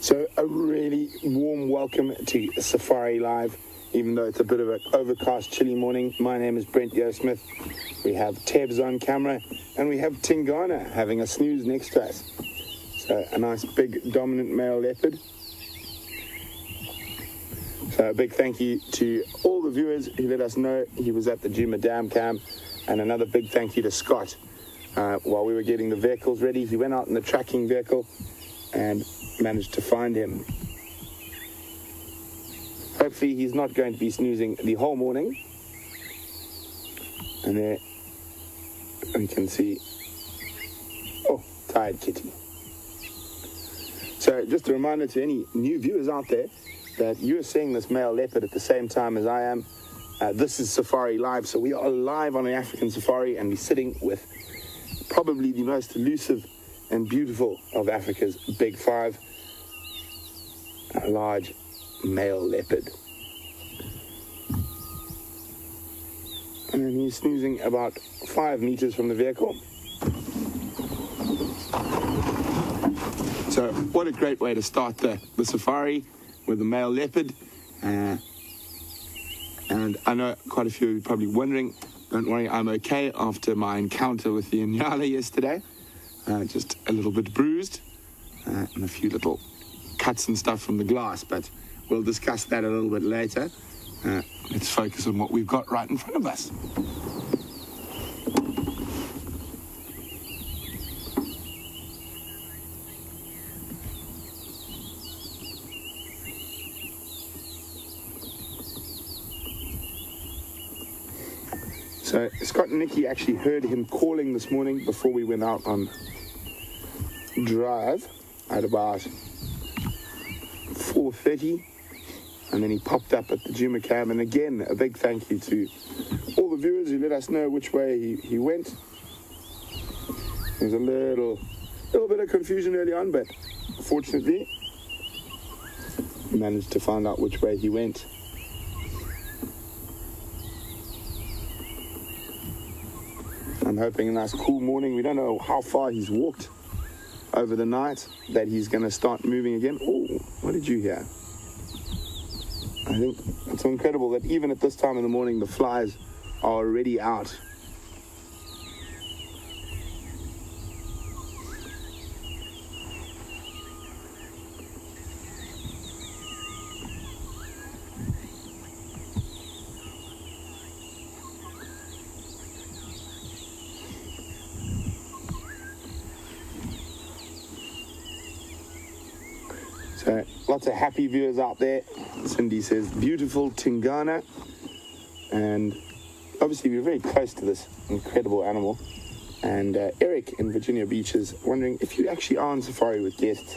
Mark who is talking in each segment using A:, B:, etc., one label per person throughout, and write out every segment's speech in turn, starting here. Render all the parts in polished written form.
A: So a really warm welcome to Safari Live, even though it's a bit of an overcast, chilly morning. My name is Brent Smith. We have Tebs on camera, and we have Tingana having a snooze next to us. So a nice big dominant male leopard. So a big thank you to all the viewers who let us know he was at the Djuma Dam camp, and another big thank you to Scott. While we were getting the vehicles ready, he went out in the tracking vehicle and managed to find him. Hopefully he's not going to be snoozing the whole morning. And there we can see, oh, tired kitty. So just a reminder to any new viewers out there that you're seeing this male leopard at the same time as I am. This is Safari Live, so we are live on an African safari, and we're sitting with probably the most elusive and beautiful of Africa's big five, a large male leopard. And he's snoozing about 5 meters from the vehicle. So what a great way to start the safari with the male leopard. And I know quite a few of you are probably wondering, don't worry, I'm okay after my encounter with the Inyala yesterday. Just a little bit bruised and a few little cuts and stuff from the glass, but we'll discuss that a little bit later. Let's focus on what we've got right in front of us. So Scott and Nikki actually heard him calling this morning before we went out on drive at about 4:30, and then he popped up at the Djuma camp. And again, a big thank you to all the viewers who let us know which way he went. There was a little bit of confusion early on, but fortunately we managed to find out which way he went. I'm hoping a nice cool morning. We don't know how far he's walked over the night that he's going to start moving again. Oh, what did you hear? I think it's incredible that even at this time in the morning, the flies are already out. So lots of happy viewers out there. Cindy says, beautiful Tingana. And obviously we're very close to this incredible animal. And Eric in Virginia Beach is wondering, if you actually are on safari with guests,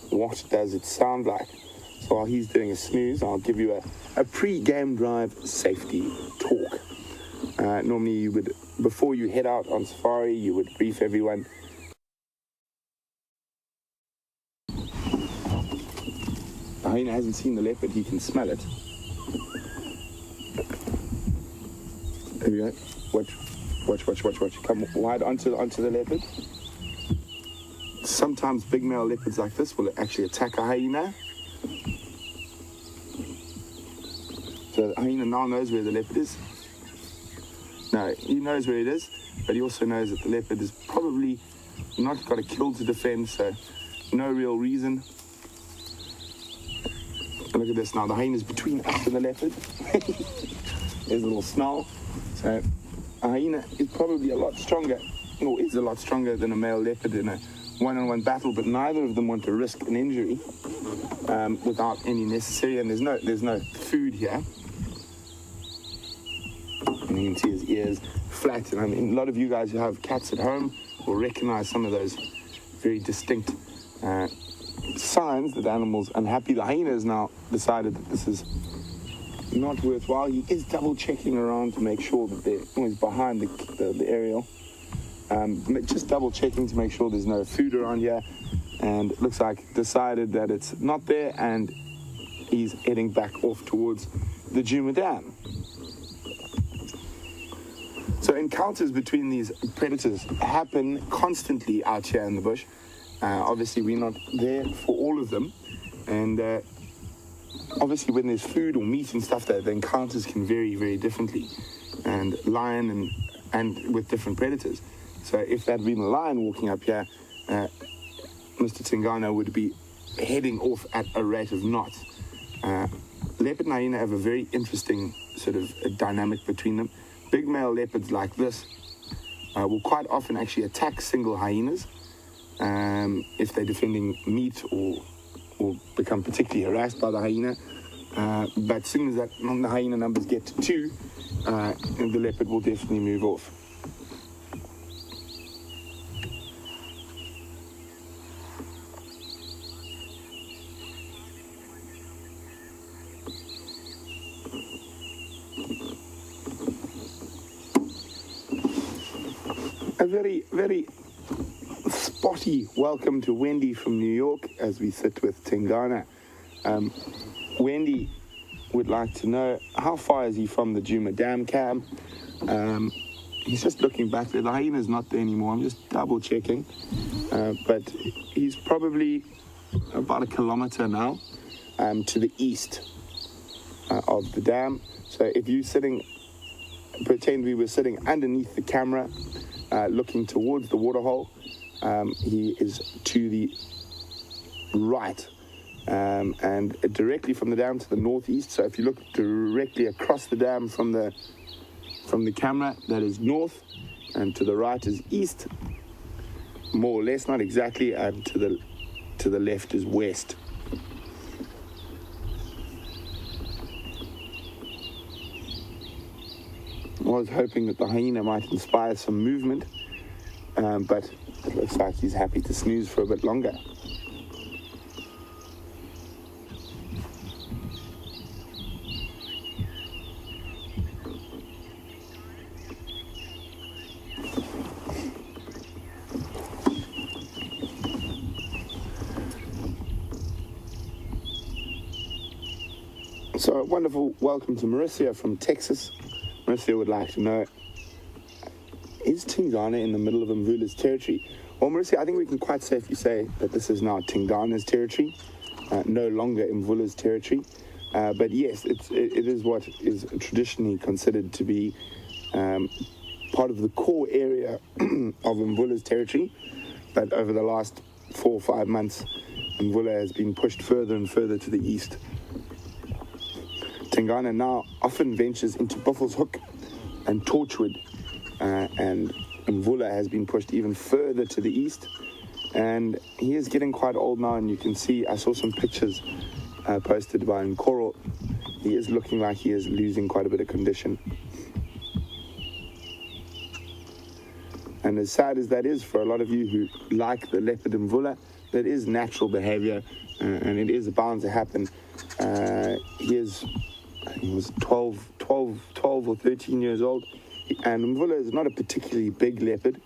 A: what does it sound like? So while he's doing a snooze, I'll give you a pre-game drive safety talk. Normally you would, before you head out on safari, you would brief everyone. The hyena hasn't seen the leopard, he can smell it. There we go. Watch. Come wide onto the leopard. Sometimes big male leopards like this will actually attack a hyena. So the hyena now knows where the leopard is. No, he knows where it is, but he also knows that the leopard is probably not got a kill to defend, so no real reason. Look at this now, the hyena's between us and the leopard. There's a little snarl. So a hyena is probably a lot stronger, or is a lot stronger than a male leopard in a one-on-one battle, but neither of them want to risk an injury without any necessary, and there's no food here. And you can see his ears flat, and I mean, a lot of you guys who have cats at home will recognize some of those very distinct signs that the animal's unhappy. The hyena has now decided that this is not worthwhile. He is double checking around to make sure that they're always behind the aerial. Just double checking to make sure there's no food around here, and it looks like decided that it's not there, and he's heading back off towards the Djuma Dam. So encounters between these predators happen constantly out here in the bush. Obviously, we're not there for all of them, and obviously when there's food or meat and stuff, the encounters can vary very differently, and lion and with different predators. So if that had been a lion walking up here, Mr. Tingana would be heading off at a rate of knots. Leopard and hyena have a very interesting sort of dynamic between them. Big male leopards like this will quite often actually attack single hyenas if they're defending meat or become particularly harassed by the hyena. But as soon as the hyena numbers get to 2, the leopard will definitely move off. A very, very spotty welcome to Wendy from New York as we sit with Tingana. Wendy would like to know, how far is he from the Juma Dam cam? He's just looking back there. The hyena's not there anymore. I'm just double checking. But he's probably about 1 kilometer now to the east of the dam. So if you're sitting, pretend we were sitting underneath the camera, looking towards the waterhole, he is to the right, and directly from the dam to the northeast. So if you look directly across the dam from the camera, that is north, and to the right is east, more or less, not exactly, and to the left is west. I was hoping that the hyena might inspire some movement, but it looks like he's happy to snooze for a bit longer. So a wonderful welcome to Marissa from Texas. Marissa would like to know, is Tingana in the middle of Mvula's territory? Well, Marissa, I think we can quite safely say that this is now Tingana's territory, no longer Mvula's territory. But yes, it is what is traditionally considered to be part of the core area of Mvula's territory. But over the last 4 or 5 months, Mvula has been pushed further and further to the east. Tingana now often ventures into Buffelshoek and Torchwood, and Mvula has been pushed even further to the east, and he is getting quite old now, and you can see, I saw some pictures posted by Nkoro. He is looking like he is losing quite a bit of condition. And as sad as that is for a lot of you who like the leopard Mvula, that is natural behavior, and it is bound to happen. He was 12 or 13 years old, and Mvula is not a particularly big leopard.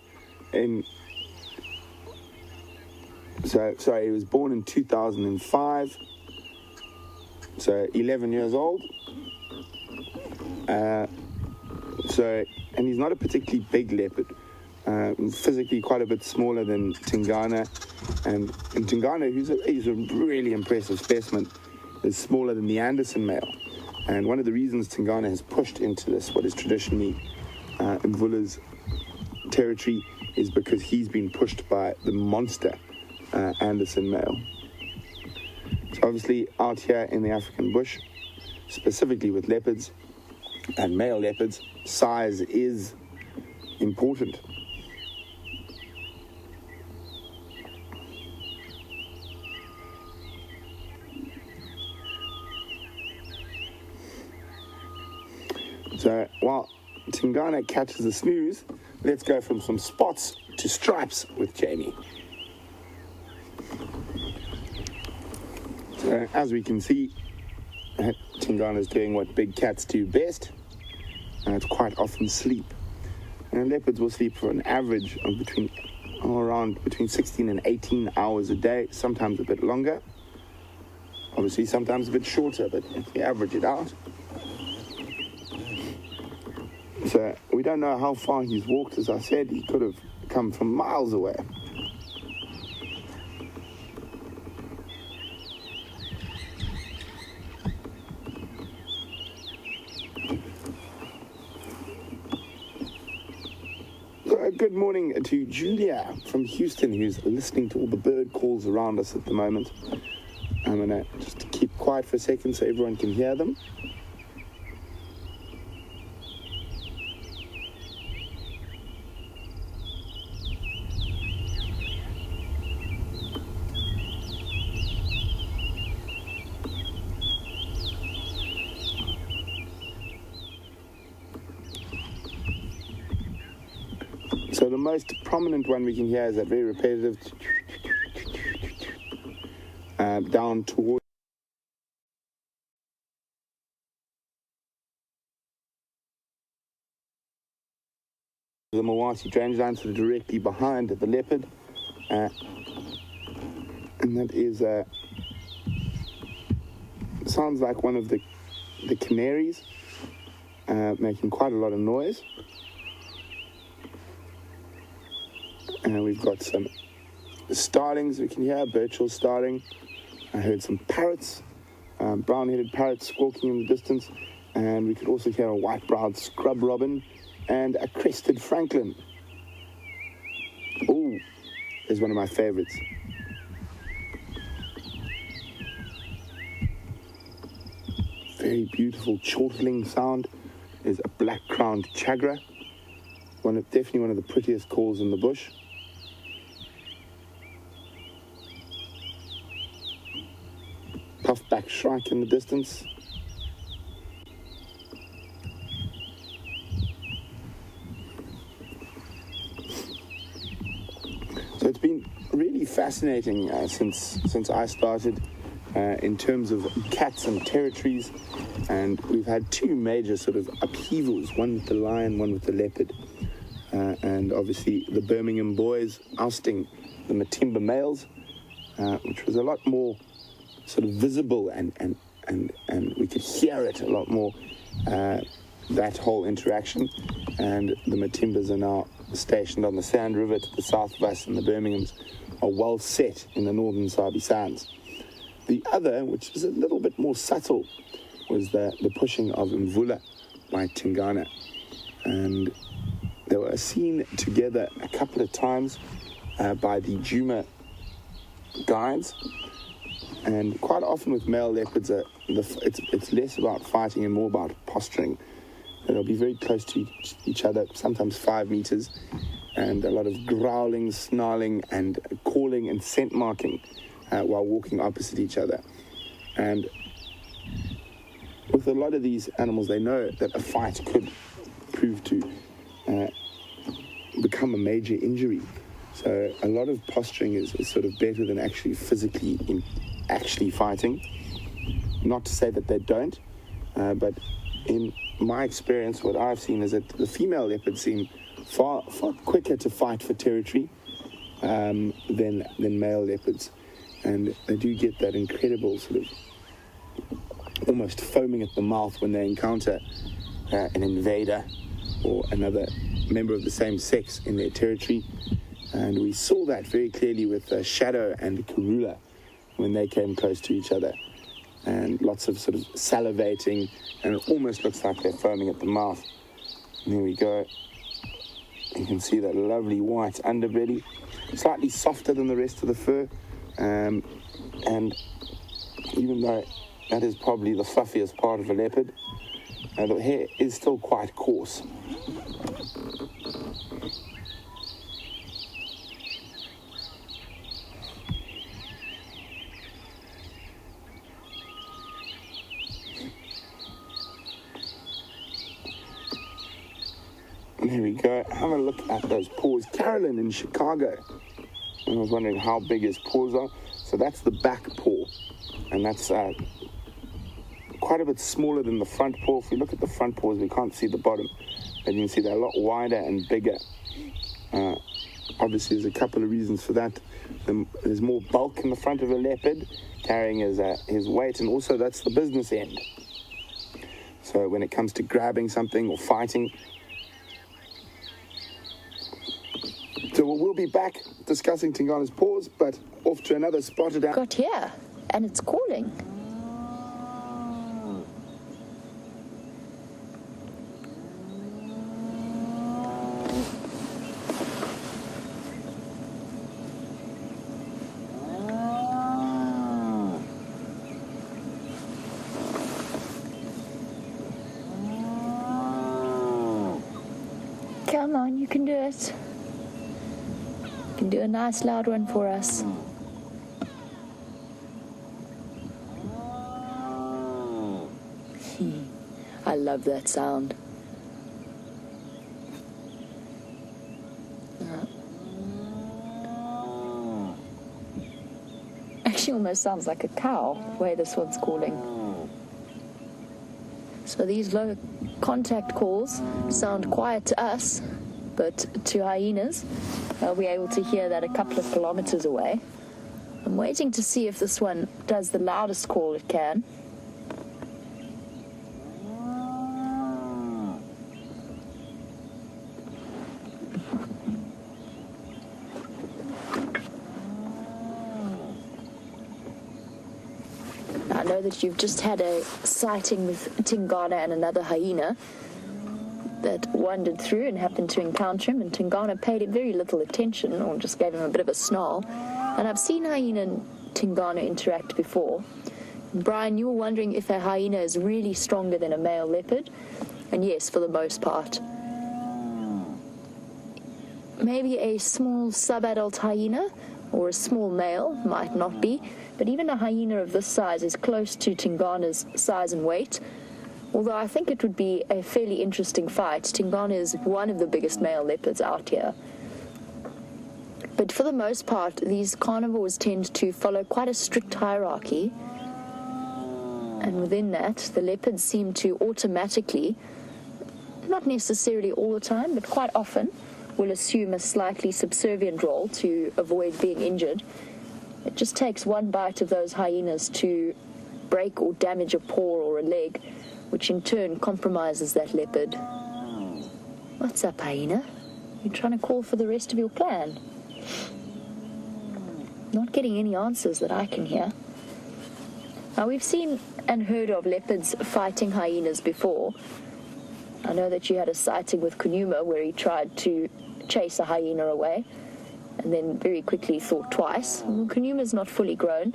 A: So he was born in 2005, so 11 years old. And he's not a particularly big leopard. Physically quite a bit smaller than Tingana, and Tingana, he's a really impressive specimen, is smaller than the Anderson male. And one of the reasons Tingana has pushed into this, what is traditionally Mvula's territory, is because he's been pushed by the monster Anderson male. So obviously out here in the African bush, specifically with leopards and male leopards, size is important. So while Tingana catches a snooze, let's go from some spots to stripes with Jamie. So as we can see, Tingana's doing what big cats do best, and it's quite often sleep. And leopards will sleep for an average of between 16 and 18 hours a day, sometimes a bit longer. Obviously sometimes a bit shorter, but if you average it out. So we don't know how far he's walked. As I said, he could have come from miles away. good morning to Julia from Houston, who's listening to all the bird calls around us at the moment. I'm going to just keep quiet for a second so everyone can hear them. So the most prominent one we can hear is that very repetitive down towards the Mawasi drainage line, sort of directly behind the leopard, and that is sounds like one of the canaries making quite a lot of noise. And we've got some starlings we can hear, Birchall starling. I heard some parrots, brown-headed parrots squawking in the distance, and we could also hear a white-browed scrub robin and a crested francolin. Oh, is one of my favorites. Very beautiful chortling sound is a black-crowned chagra. Definitely one of the prettiest calls in the bush. Puffback shrike in the distance. So it's been really fascinating since I started in terms of cats and territories, and we've had two major sort of upheavals, one with the lion, one with the leopard, and obviously the Birmingham boys ousting the Matimba males, which was a lot more sort of visible and we could hear it a lot more, that whole interaction. And the Matimbas are now stationed on the Sand River to the south of us, and the Birminghams are well set in the northern Sabi Sands. The other, which was a little bit more subtle, was the pushing of Mvula by Tingana, and they were seen together a couple of times by the Juma guides. And quite often with male leopards, it's less about fighting and more about posturing. They'll be very close to each other, sometimes 5 meters, and a lot of growling, snarling, and calling and scent marking while walking opposite each other. And with a lot of these animals, they know that a fight could prove to become a major injury. So a lot of posturing is sort of better than actually actually fighting. Not to say that they don't, but in my experience, what I've seen is that the female leopards seem far quicker to fight for territory than male leopards, and they do get that incredible sort of almost foaming at the mouth when they encounter an invader or another member of the same sex in their territory. And we saw that very clearly with Shadow and Karula when they came close to each other, and lots of sort of salivating, and it almost looks like they're foaming at the mouth. And there we go. You can see that lovely white underbelly, slightly softer than the rest of the fur, and even though that is probably the fluffiest part of a leopard, the hair is still quite coarse. There we go. Have a look at those paws. Carolyn in Chicago. And I was wondering how big his paws are. So that's the back paw. And that's quite a bit smaller than the front paw. If we look at the front paws, we can't see the bottom. And you can see they're a lot wider and bigger. Obviously, there's a couple of reasons for that. There's more bulk in the front of a leopard, carrying his weight. And also, that's the business end. So when it comes to grabbing something or fighting. So we'll be back discussing Tingana's paws, but off to another spotted animal.
B: Got here, and it's calling. can do it. You can do a nice loud one for us. I love that sound. Actually almost sounds like a cow, the way this one's calling. So these low contact calls sound quiet to us, but to hyenas, they'll be able to hear that a couple of kilometers away. I'm waiting to see if this one does the loudest call it can. I know that you've just had a sighting with Tingana and another hyena that wandered through and happened to encounter him, and Tingana paid him very little attention or just gave him a bit of a snarl. And I've seen hyena and Tingana interact before. Brian, you were wondering if a hyena is really stronger than a male leopard, and yes, for the most part. Maybe a small sub-adult hyena or a small male might not be, but even a hyena of this size is close to Tingana's size and weight. Although I think it would be a fairly interesting fight. Tingana is one of the biggest male leopards out here. But for the most part, these carnivores tend to follow quite a strict hierarchy. And within that, the leopards seem to automatically, not necessarily all the time, but quite often, will assume a slightly subservient role to avoid being injured. It just takes one bite of those hyenas to break or damage a paw or a leg, which in turn compromises that leopard. What's up, hyena? You trying to call for the rest of your clan? Not getting any answers that I can hear. Now, we've seen and heard of leopards fighting hyenas before. I know that you had a sighting with Kunuma where he tried to chase a hyena away and then very quickly thought twice. Well, Kunuma's not fully grown.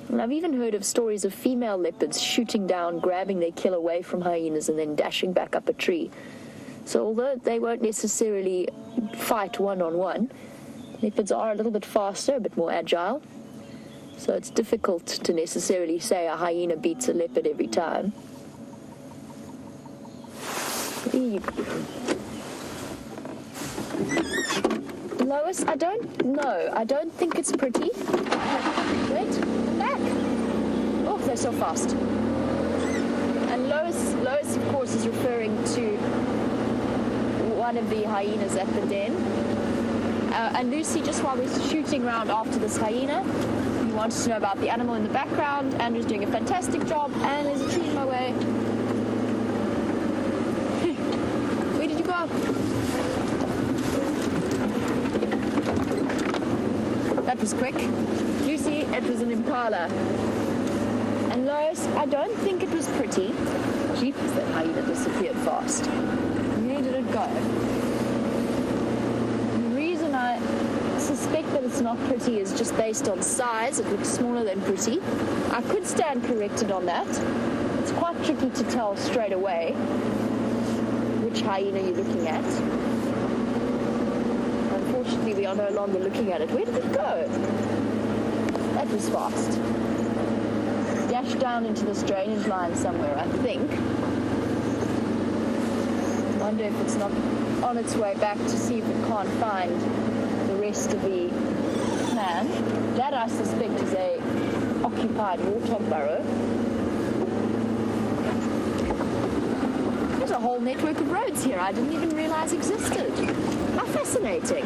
B: And I've even heard of stories of female leopards shooting down, grabbing their kill away from hyenas and then dashing back up a tree. So although they won't necessarily fight one-on-one, leopards are a little bit faster, a bit more agile. So it's difficult to necessarily say a hyena beats a leopard every time. Lois, I don't know. I don't think it's pretty. Wait, come back. Oh, they're so fast. And Lois, of course, is referring to one of the hyenas at the den. And Lucy, just while we're shooting around after this hyena, you wanted to know about the animal in the background. Andrew's doing a fantastic job, and there's a tree in my way. Where did you go? That was quick. Lucy, it was an impala. And Lois, I don't think it was pretty. Jeepers, that hyena disappeared fast. Where did it go? The reason I suspect that it's not pretty is just based on size. It looks smaller than pretty. I could stand corrected on that. It's quite tricky to tell straight away which hyena you're looking at. Unfortunately, we are no longer looking at it. Where did it go? That was fast. Dashed down into this drainage line somewhere, I think. I wonder if it's not on its way back to see if it can't find the rest of the clan. That, I suspect, is a occupied warthog burrow. There's a whole network of roads here I didn't even realize existed. How fascinating.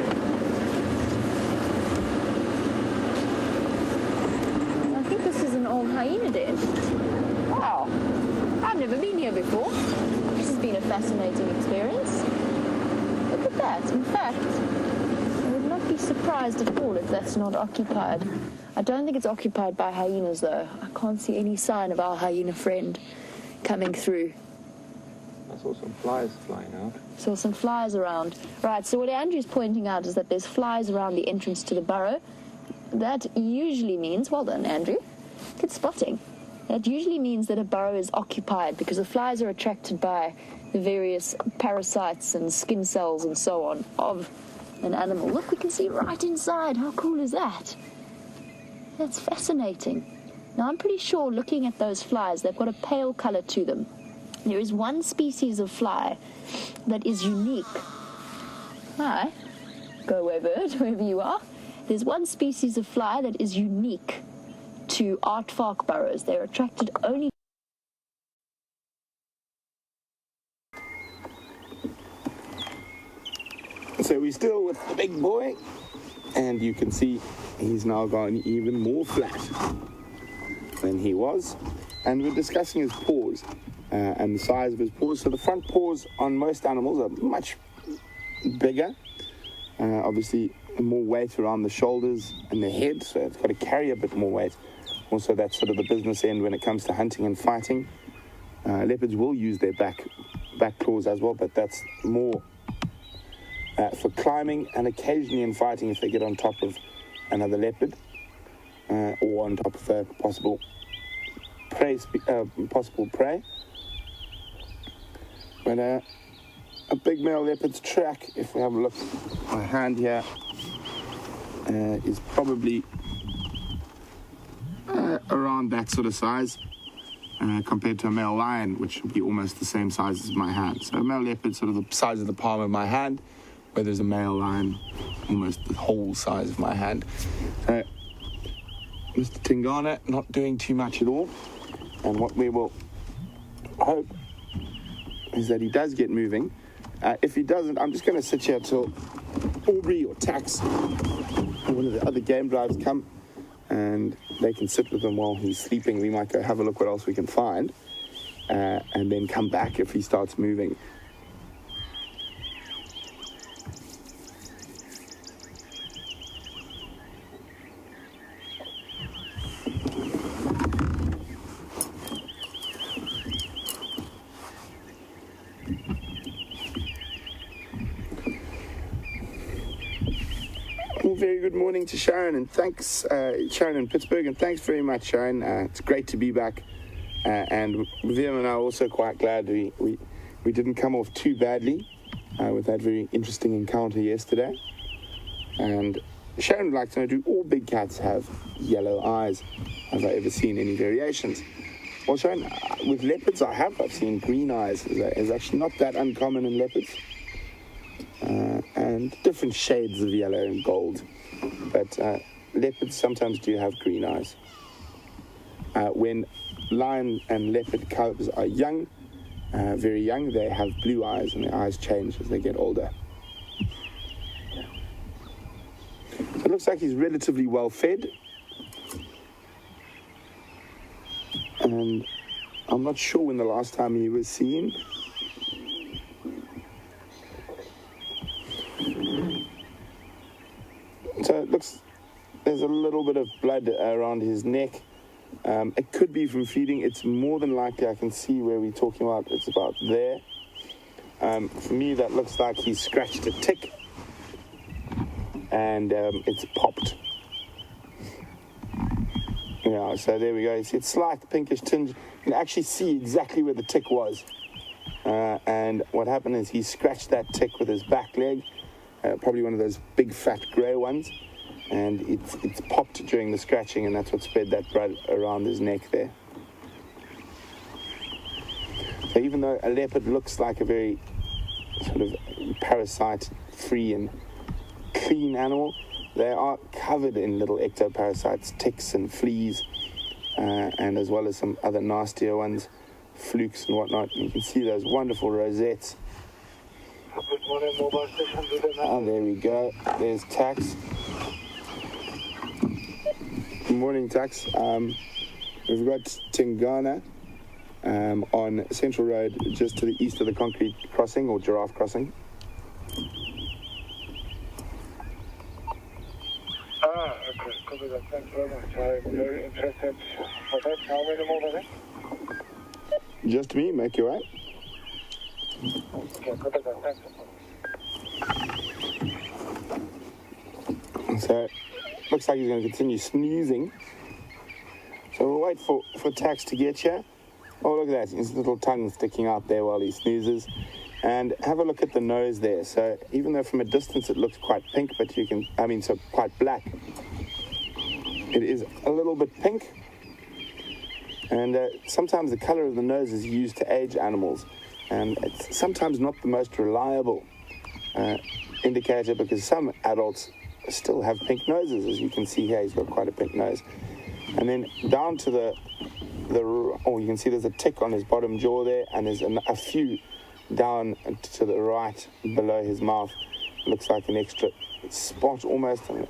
B: I think this is an old hyena den. Wow. I've never been here before. This has been a fascinating experience. Look at that. In fact, I would not be surprised at all if that's not occupied. I don't think it's occupied by hyenas, though. I can't see any sign of our hyena friend coming through.
A: I saw some flies flying out.
B: Saw some flies around. Right, so what Andrew's pointing out is that there's flies around the entrance to the burrow. That usually means, well done, Andrew, good spotting. That usually means that a burrow is occupied because the flies are attracted by the various parasites and skin cells and so on of an animal. Look, we can see right inside. How cool is that? That's fascinating. Now, I'm pretty sure looking at those flies, they've got a pale color to them. There is one species of fly that is unique. Hi, go away bird, wherever you are. There's one species of fly that is unique to aardvark burrows. They're attracted only.
A: So we're still with the big boy, and you can see he's now gone even more flat than he was. And we're discussing his paws and the size of his paws. So the front paws on most animals are much bigger. Obviously, more weight around the shoulders and the head, so it's got to carry a bit more weight. Also, that's sort of the business end when it comes to hunting and fighting. Leopards will use their back claws as well, but that's more for climbing and occasionally in fighting if they get on top of another leopard or on top of a possible prey. But a big male leopard's track, if we have a look, my hand here is probably around that sort of size compared to a male lion, which would be almost the same size as my hand. So a male leopard sort of the size of the palm of my hand, where there's a male lion almost the whole size of my hand. So Mr. Tingana not doing too much at all, and what we will hope is that he does get moving. If he doesn't, I'm just going to sit here till Aubrey or Tax or one of the other game drives come, and they can sit with him while he's sleeping. We might go have a look what else we can find, and then come back if he starts moving. Very good morning to Sharon, and thanks, Sharon in Pittsburgh, and thanks very much, Sharon. It's great to be back, and Vivian and I are also quite glad we didn't come off too badly with that very interesting encounter yesterday. And Sharon would like to know, do all big cats have yellow eyes? Have I ever seen any variations? Well, Sharon, with leopards I've seen green eyes. It's actually not that uncommon in leopards. And different shades of yellow and gold, but leopards sometimes do have green eyes. When lion and leopard cubs are young, very young, they have blue eyes, and their eyes change as they get older. So it looks like he's relatively well fed, and I'm not sure when the last time he was seen. So it looks, there's a little bit of blood around his neck. It could be from feeding. It's more than likely, I can see where we're talking about, it's about there. For me, that looks like he scratched a tick and it's popped. Yeah, so there we go. You see it's slight pinkish tinge. You can actually see exactly where the tick was. And what happened is he scratched that tick with his back leg. Probably one of those big fat grey ones, and it's popped during the scratching, and that's what spread that blood around his neck there. So even though a leopard looks like a very sort of parasite-free and clean animal, they are covered in little ectoparasites, ticks and fleas, and as well as some other nastier ones, flukes and whatnot. And you can see those wonderful rosettes.
C: Good morning, mobile station.
A: Oh, there we go. There's Tax. Good morning, Tax. We've got Tingana on Central Road, just to the east of the concrete crossing or giraffe crossing.
C: Okay. Copy that. Thanks very much. I'm very interested for that. How many more there?
A: Just me, make you right.
C: Okay, copy that. Thanks.
A: So, looks like he's going to continue snoozing. So we'll wait for Tax to get here. Oh, look at that. His little tongue sticking out there while he snoozes. And have a look at the nose there. So even though from a distance it looks quite pink, but so quite black, it is a little bit pink. And sometimes the color of the nose is used to age animals. And it's sometimes not the most reliable indicator, because some adults still have pink noses. As you can see here, he's got quite a pink nose. And then down to you can see there's a tick on his bottom jaw there, and there's a few down to the right below his mouth. Looks like an extra spot almost, sort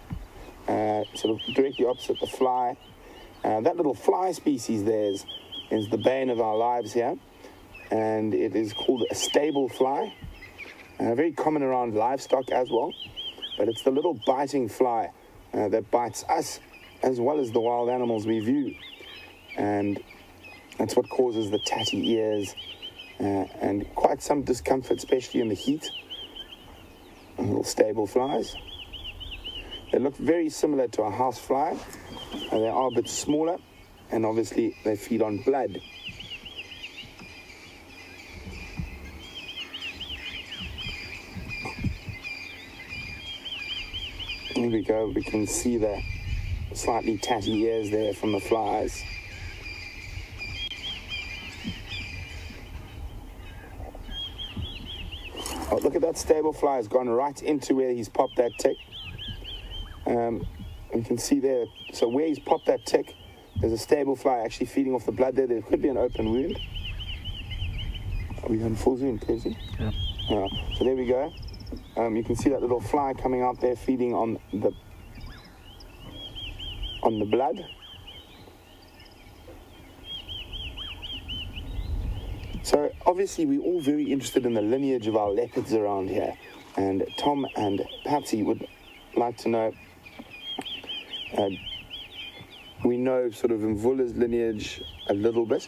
A: of directly opposite the fly. That little fly species there is the bane of our lives here, and it is called a stable fly. Very common around livestock as well, but it's the little biting fly that bites us as well as the wild animals we view, and that's what causes the tatty ears and quite some discomfort, especially in the heat. Little stable flies. They look very similar to a house fly. They are a bit smaller, and obviously they feed on blood. Here we go. We can see the slightly tatty ears there from the flies. Oh, look at that stable fly. Has gone right into where he's popped that tick. You can see there, so where he's popped that tick, there's a stable fly actually feeding off the blood there. There could be an open wound. Are we on full zoom, Casey?
D: Yeah.
A: So there we go. You can see that little fly coming out there feeding on the blood. So obviously we're all very interested in the lineage of our leopards around here, and Tom and Patsy would like to know, we know sort of Mvula's lineage a little bit,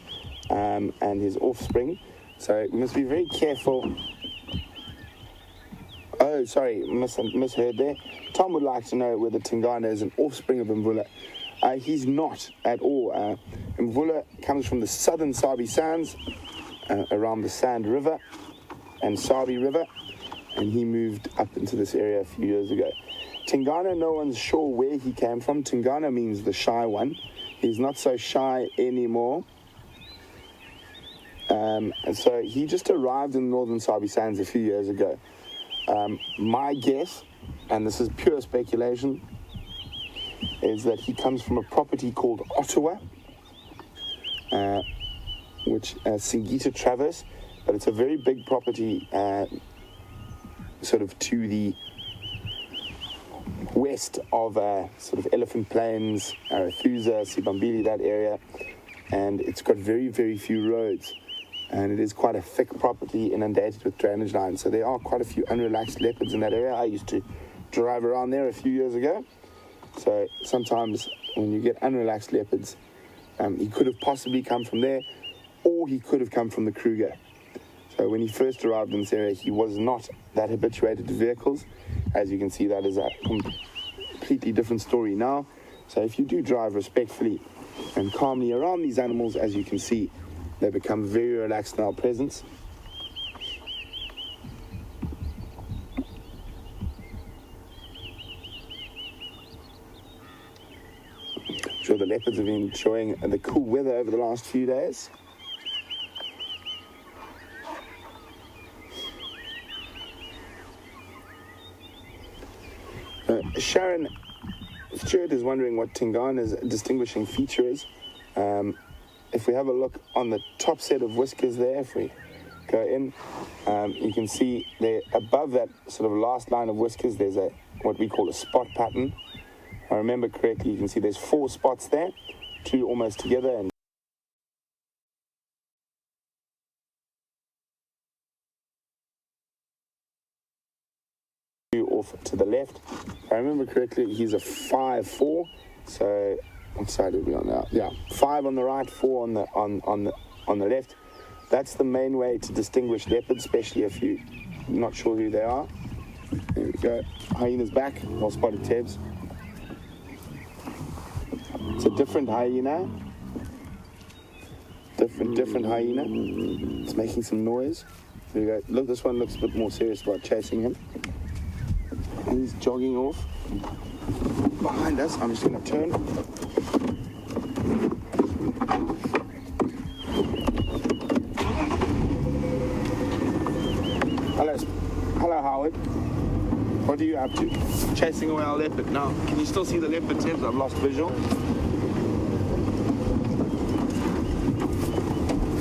A: and his offspring, so we must be very careful. Oh, sorry, misheard there. Tom would like to know whether Tingana is an offspring of Mvula. He's not at all. Mvula comes from the southern Sabi Sands, around the Sand River and Sabi River, and he moved up into this area a few years ago. Tingana, no one's sure where he came from. Tingana means the shy one. He's not so shy anymore. And so he just arrived in the northern Sabi Sands a few years ago. My guess, and this is pure speculation, is that he comes from a property called Ottawa, which Singita Traverse, but it's a very big property sort of to the west of sort of Elephant Plains, Arathusa, Sibambili, that area, and it's got very, very few roads, and it is quite a thick property inundated with drainage lines, so there are quite a few unrelaxed leopards in that area. I used to drive around there a few years ago, so sometimes when you get unrelaxed leopards, he could have possibly come from there, or he could have come from the Kruger. So when he first arrived in this area, he was not that habituated to vehicles. As you can see, that is a completely different story now. So if you do drive respectfully and calmly around these animals, as you can see, they become very relaxed in our presence. I'm sure the leopards have been enjoying the cool weather over the last few days. Sharon Stewart is wondering what Tingana's distinguishing feature is. If we have a look on the top set of whiskers there, if we go in, you can see there above that sort of last line of whiskers, there's what we call a spot pattern. If I remember correctly, you can see there's 4 spots there, 2 almost together, and off to the left. If I remember correctly, he's a 5-4. So what side are we on now? Yeah, 5 on the right, 4 on the left. That's the main way to distinguish leopards, especially if you're not sure who they are. There we go. Hyena's back, well spotted tabs. It's a different hyena Different hyena. It's making some noise. There we go. Look, this one looks a bit more serious about chasing him. And he's jogging off. Behind us, I'm just going to turn. Hello, Howard. What are you up to? Chasing away our leopard. Now, can you still see the leopard's head? I've lost visual.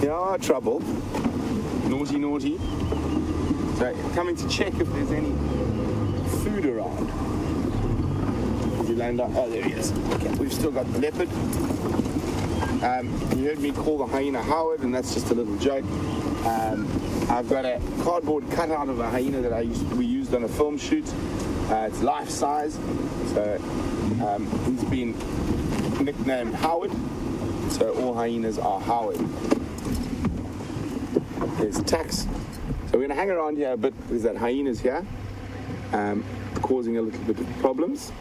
A: Yeah, trouble. Naughty, naughty. So, coming to check if there's any food around. Has he landed up? Oh, there he is. Okay, we've still got the leopard. You heard me call the hyena Howard, and that's just a little joke. I've got a cardboard cutout of a hyena that we used on a film shoot. It's life size, so he's been nicknamed Howard. So all hyenas are Howard. There's Tax. So we're going to hang around here a bit because that hyena's here, causing a little bit of problems.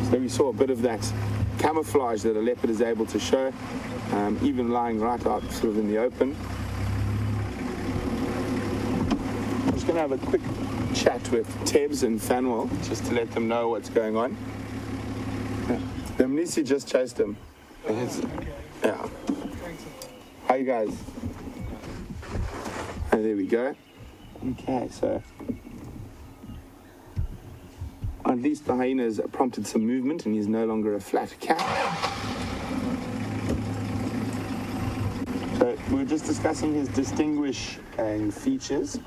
A: So we saw a bit of that camouflage that a leopard is able to show, even lying right out sort of in the open. I'm just going to have a quick chat with Tebs and Fanwell just to let them know what's going on. The Mnisi just chased him. Yeah. How you guys? Oh, there we go. Okay, so at least the hyena has prompted some movement and he's no longer a flat cat. So we were just discussing his distinguishing features.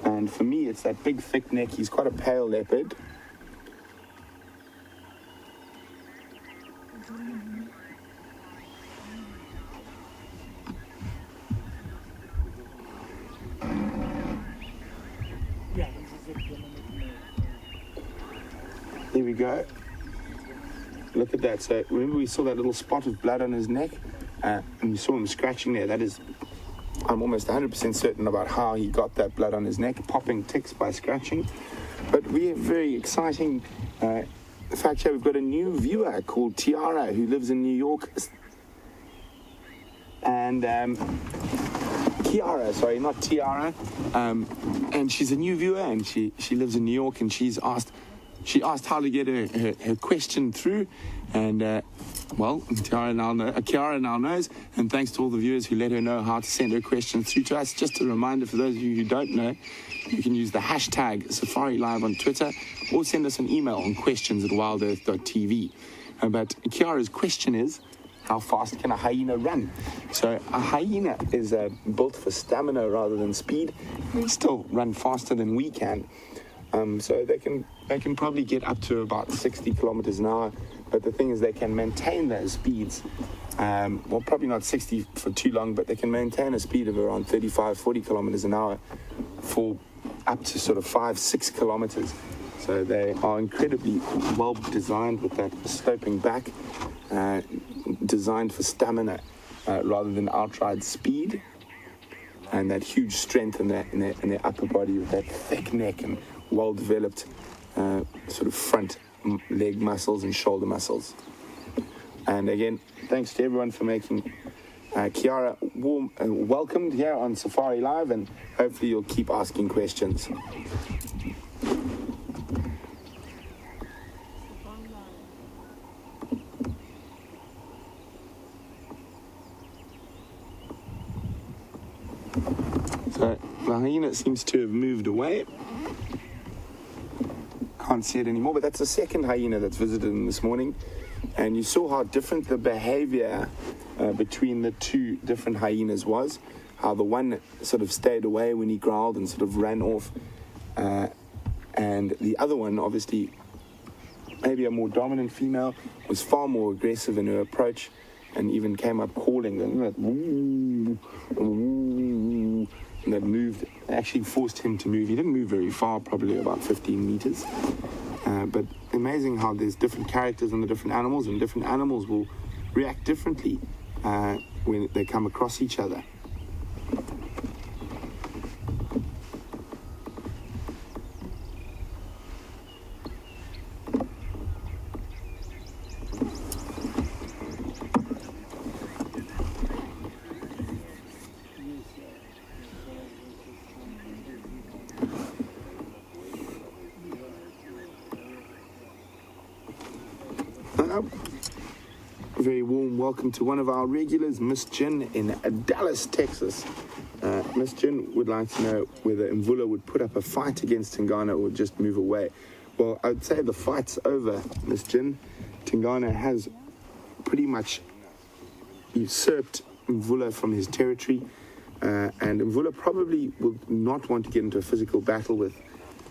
A: And for me, it's that big, thick neck. He's quite a pale leopard. Here we go. Look at that. So remember we saw that little spot of blood on his neck? And we saw him scratching there. That is, I'm almost 100% certain about how he got that blood on his neck, popping ticks by scratching. But we have very exciting fact here. We've got a new viewer called Tiara who lives in New York. And Kiara, sorry, not Tiara. And she's a new viewer and she lives in New York, and she asked how to get her question through, and well, Kiara now knows, and thanks to all the viewers who let her know how to send her questions through to us. Just a reminder for those of you who don't know, you can use the hashtag SafariLIVE on Twitter, or send us an email on questions@wildearth.tv. But Kiara's question is, how fast can a hyena run? So a hyena is built for stamina rather than speed. They still run faster than we can. So they can probably get up to about 60 kilometers an hour, but the thing is they can maintain those speeds. Well, probably not 60 for too long, but they can maintain a speed of around 35, 40 kilometers an hour for up to sort of 5-6 kilometers. So they are incredibly well designed with that sloping back, designed for stamina rather than outright speed, and that huge strength in their upper body with that thick neck and well-developed sort of front leg muscles and shoulder muscles. And again, thanks to everyone for making Kiara warm and welcomed here on Safari Live, and hopefully you'll keep asking questions. So the hyena seems to have moved away. Can't see it anymore, but that's the second hyena that's visited him this morning, and you saw how different the behavior between the two different hyenas was. How the one sort of stayed away when he growled and sort of ran off, and the other one, obviously maybe a more dominant female, was far more aggressive in her approach and even came up calling, and that moved, actually forced him to move. He didn't move very far, probably about 15 meters. But amazing how there's different characters in the different animals, and different animals will react differently when they come across each other. Very warm welcome to one of our regulars, Miss Jin in Dallas, Texas. Miss Jin would like to know whether Mvula would put up a fight against Tingana or just move away. Well, I would say the fight's over, Miss Jin. Tingana has pretty much usurped Mvula from his territory, and Mvula probably will not want to get into a physical battle with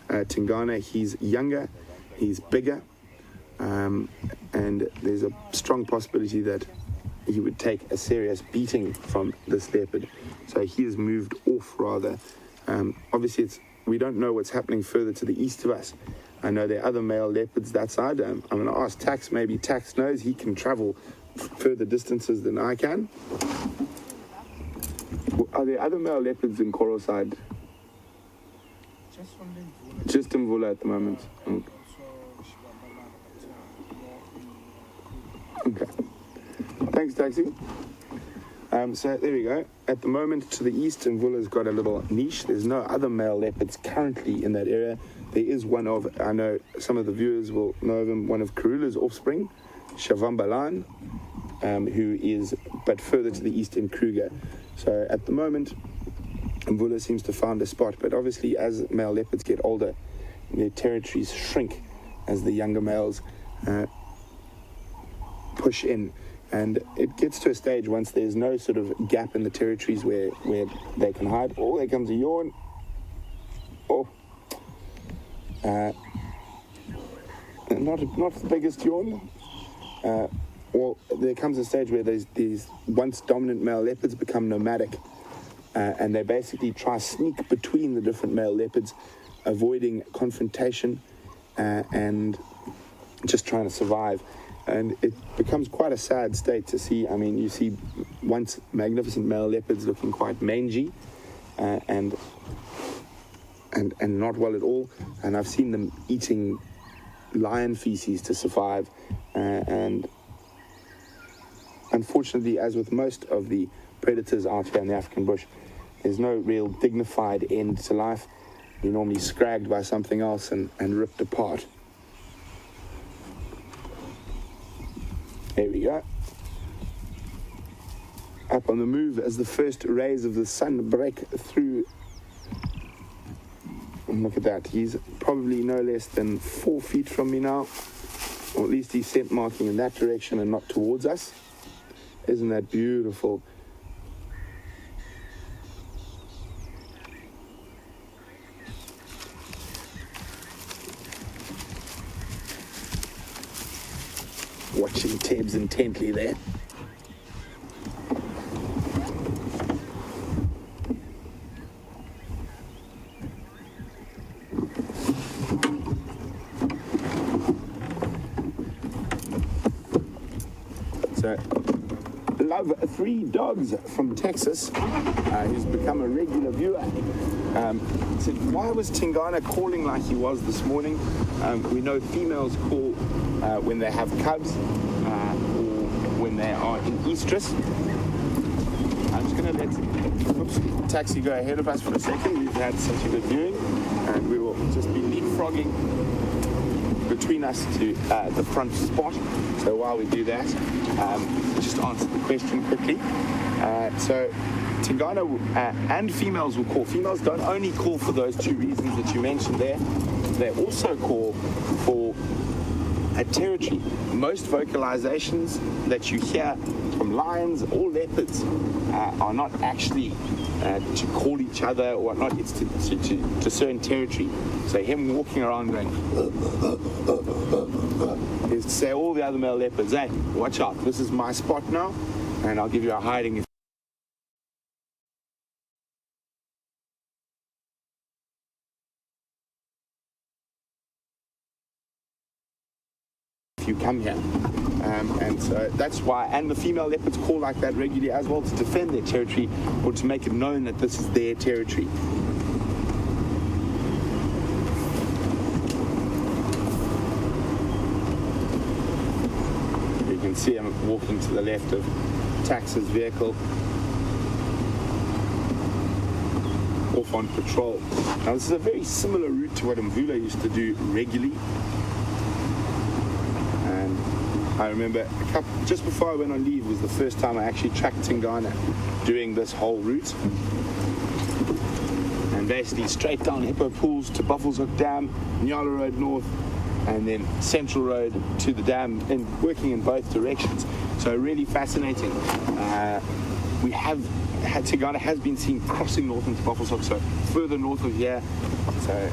A: Tingana. He's younger, he's bigger, and there's a strong possibility that he would take a serious beating from this leopard. So he has moved off rather. Obviously, we don't know what's happening further to the east of us. I know there are other male leopards that side. I'm going to ask Tax. Maybe Tax knows. He can travel further distances than I can. Are there other male leopards in Coral side? Just in Mvula at the moment. Okay. Thanks, Taxi. So there we go. At the moment, to the east, Mvula's got a little niche. There's no other male leopards currently in that area. There is one of, I know some of the viewers will know of him, one of Karula's offspring, Shavambalan, who is but further to the east in Kruger. So at the moment, Mvula seems to find a spot, but obviously as male leopards get older, their territories shrink as the younger males push in. And it gets to a stage once there's no sort of gap in the territories where they can hide. Oh, there comes a yawn. Oh. Not the biggest yawn. Well, there comes a stage where these once dominant male leopards become nomadic. And they basically try to sneak between the different male leopards, avoiding confrontation and just trying to survive. And it becomes quite a sad state to see. I mean, you see once magnificent male leopards looking quite mangy and not well at all. And I've seen them eating lion feces to survive. And unfortunately, as with most of the predators out here in the African bush, there's no real dignified end to life. You're normally scragged by something else and ripped apart. There we go. Up on the move as the first rays of the sun break through. And look at that. He's probably no less than 4 feet from me now. Or at least he's scent marking in that direction and not towards us. Isn't that beautiful? Watching Tebs intently there. So, Love 3 Dogs from Texas, who's become a regular viewer, said, why was Tingana calling like he was this morning? We know females call when they have cubs or when they are in estrus. I'm just going to let Taxi go ahead of us for a second. We've had such a good viewing, and we will just be leapfrogging between us to the front spot. So while we do that, just answer the question quickly. So Tingana and females will call. Females don't only call for those 2 reasons that you mentioned there. They also call for a territory. Most vocalizations that you hear from lions or leopards are not actually to call each other or whatnot. It's to discern territory. So him walking around going is to say all the other male leopards, hey, watch out, this is my spot now, and I'll give you a hiding if you come here. And so that's why, and the female leopards call like that regularly as well, to defend their territory or to make it known that this is their territory. You can see him walking to the left of Tax's vehicle. off on patrol. Now this is a very similar route to what Mvula used to do regularly. And I remember just before I went on leave was the first time I actually tracked Tingana doing this whole route. And basically straight down Hippo Pools to Buffels Hook Dam, Nyala Road North, and then Central Road to the dam, and working in both directions. So really fascinating. Tingana has been seen crossing north into Buffels Hook, so further north of here. So,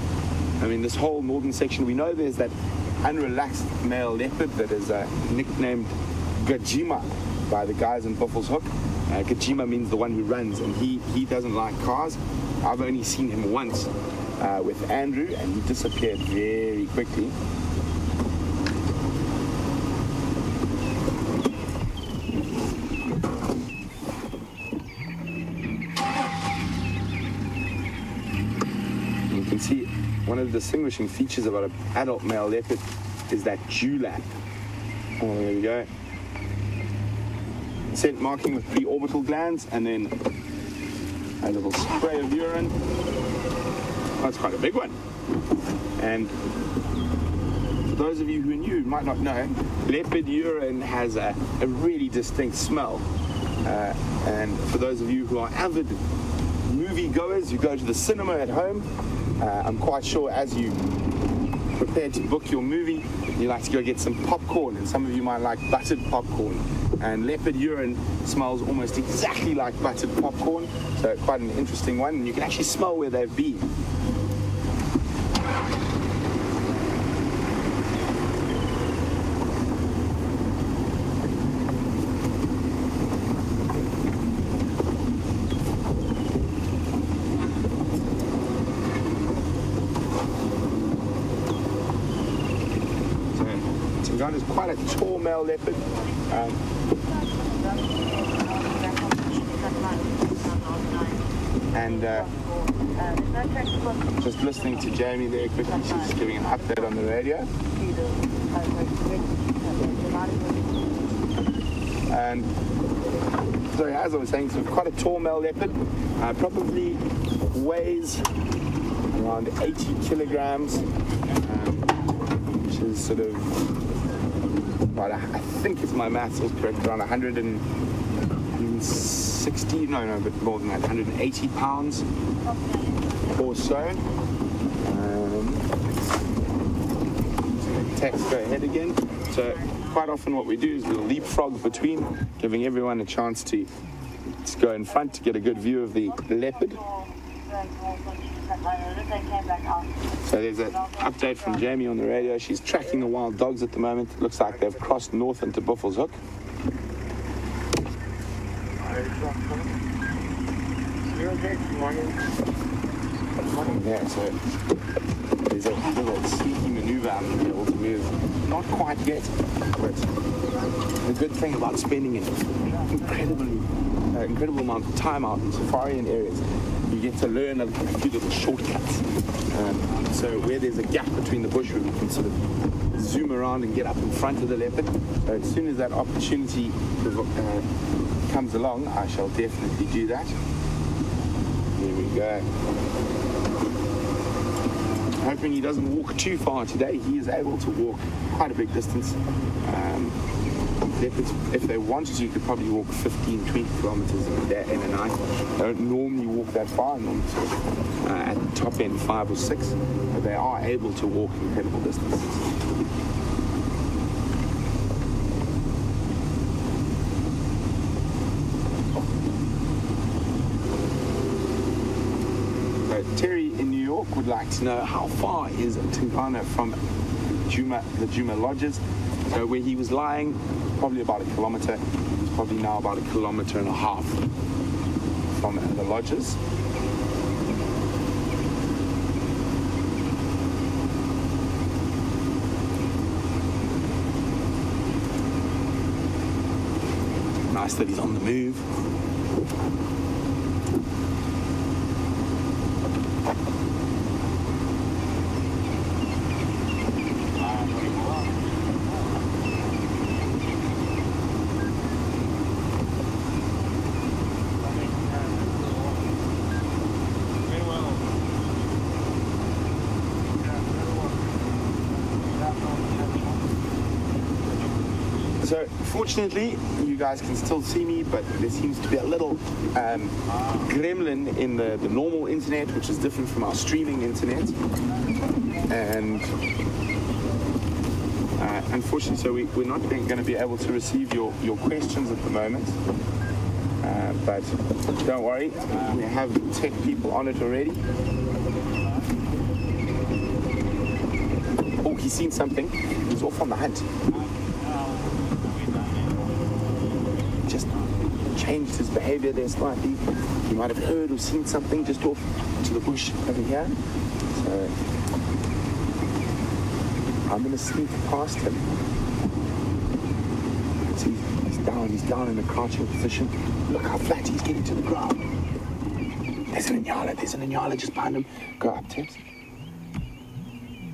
A: I mean, this whole northern section, we know there's that unrelaxed male leopard that is nicknamed Gajima by the guys in Buffels Hook. Gajima means the one who runs, and he doesn't like cars. I've only seen him once with Andrew, and he disappeared very quickly. You can see one of the distinguishing features about an adult male leopard is that dewlap. Oh, there we go. Scent marking with pre-orbital glands, and then a little spray of urine. That's quite a big one. And for those of you who are new, might not know, leopard urine has a really distinct smell. And for those of you who are avid movie goers, you go to the cinema at home, I'm quite sure as you prepare to book your movie, you like to go get some popcorn, and some of you might like buttered popcorn. And leopard urine smells almost exactly like buttered popcorn, so quite an interesting one. And you can actually smell where they've been. Tingana is quite a tall male leopard. Just listening to Jamie there quickly, she's giving an update on the radio. And so as I was saying, so quite a tall male leopard, probably weighs around 80 kilograms, which is sort of, I think if my maths is correct, around 160, no, but more than that, 180 pounds or so. Text, go ahead again. So quite often what we do is we'll leapfrog between, giving everyone a chance to go in front to get a good view of the leopard. So there's an update from Jamie on the radio. She's tracking the wild dogs at the moment. It looks like they've crossed north into Buffels Hook. Yeah, so there's a little sneaky maneuver I'm going to be able to move. Not quite yet, but the good thing about spending an incredible amount of time out in safari areas, you get to learn a few little shortcuts. So where there's a gap between the bush where we can sort of zoom around and get up in front of the leopard. So as soon as that opportunity comes along, I shall definitely do that. Here we go. Hoping he doesn't walk too far today. He is able to walk quite a big distance. Leopards, if they wanted to, could probably walk 15, 20 kilometers in a night. They don't normally walk that far, normally at the top end 5 or 6, but they are able to walk incredible distances. Terry in New York would like to know how far is Tingana from the Juma Lodges. So where he was lying, probably about a kilometer. It's probably now about a kilometer and a half from the lodges. Nice that he's on the move. Unfortunately, you guys can still see me, but there seems to be a little gremlin in the normal internet, which is different from our streaming internet. And unfortunately, so we're not going to be able to receive your questions at the moment. But don't worry, we have tech people on it already. Oh, he's seen something. He's off on the hunt. Just changed his behavior there slightly. He might have heard or seen something just off to the bush over here. So I'm going to sneak past him. See, he's down in a crouching position. Look how flat he's getting to the ground. There's an Inyala just behind him. Go up, Tibbs.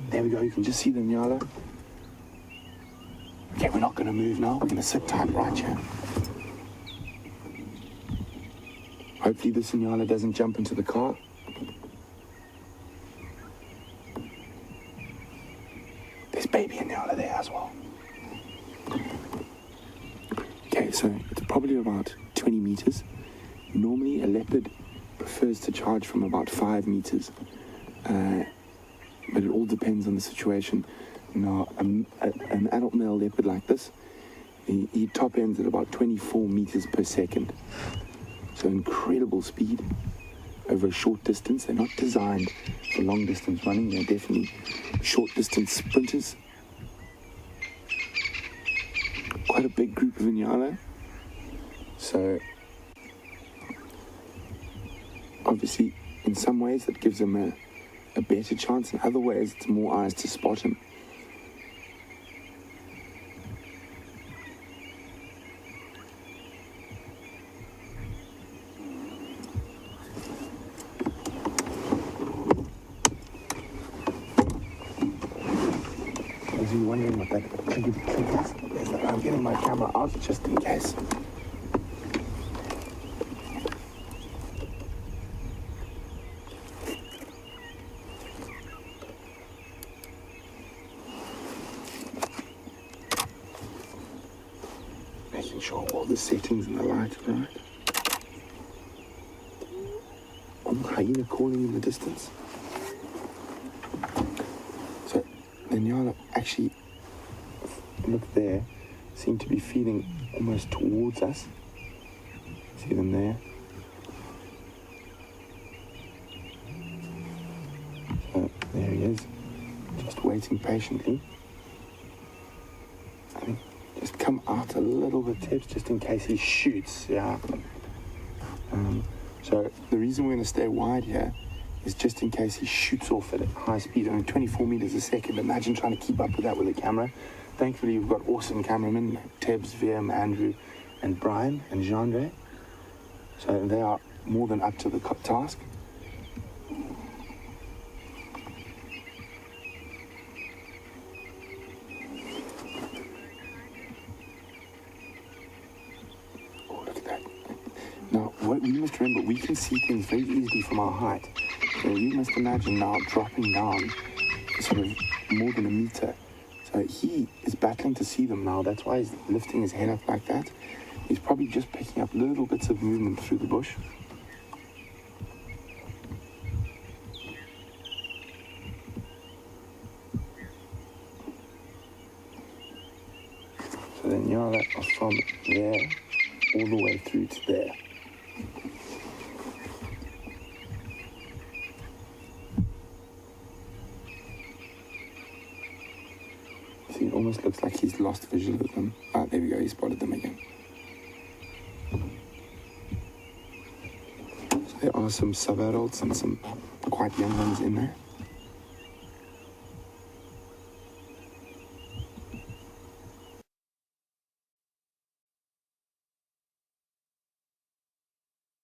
A: There we go, you can just see the Inyala. Okay, we're not going to move now. We're going to sit tight right here. Hopefully this Inyala doesn't jump into the car. There's baby Inyala there as well. Okay, so it's probably about 20 meters. Normally a leopard prefers to charge from about 5 meters. But it all depends on the situation. Now, an adult male leopard like this, he top ends at about 24 meters per second. So incredible speed over a short distance. They're not designed for long distance running. They're definitely short distance sprinters. Quite a big group of Inyala. So obviously in some ways that gives them a better chance. In other ways it's more eyes to spot him. Is he wondering what that trick is? I'm getting my camera out just in case. Making sure all the settings and the light are right. Oh, hyena calling in the distance. So the Inyala actually, look there, seem to be feeding almost towards us. See them there? So there he is, just waiting patiently. I think just come out a little bit, Tibbs, just in case he shoots, yeah. So the reason we're going to stay wide here is just in case he shoots off at a high speed, only 24 meters a second. Imagine trying to keep up with that with a camera. Thankfully, we've got awesome cameramen, Tibbs, VM, Andrew, and Brian, and Jean-Ray. So they are more than up to the task. Oh, look at that. Now, what we must remember, we can see things very easily from our height. So you must imagine now dropping down sort of more than a meter. So he is battling to see them now. That's why he's lifting his head up like that. He's probably just picking up little bits of movement through the bush. So then Inyala are from there all the way through to there. See, it almost looks like he's lost visual of them. Ah, there we go, he spotted them again. So there are some sub-adults and some quite young ones in there.